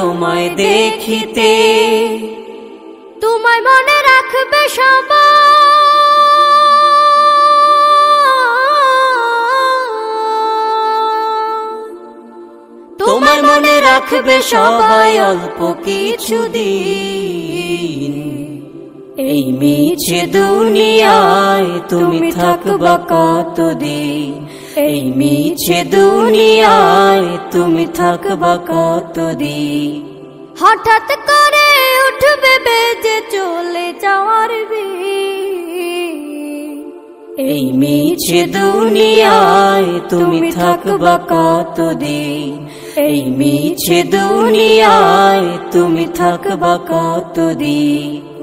তোমায় দেখিতে তোমায় মনে রাখবে সবাই, তোমায় মনে রাখবে সবাই অল্প কিছুদিন। এই মিছে দুনিয়ায় তুমি থাকবা কতদিন, এই মিছে দুনিয়ায় তুমি থাকবা কতদিন। হঠাৎ করে উঠবে বেজে চলে যাওয়ার বিন। এই মিছে দুনিয়ায় তুমি থাকবা কতদিন, এই মিছে দুনিয়ায় তুমি থাকবা কতদিন।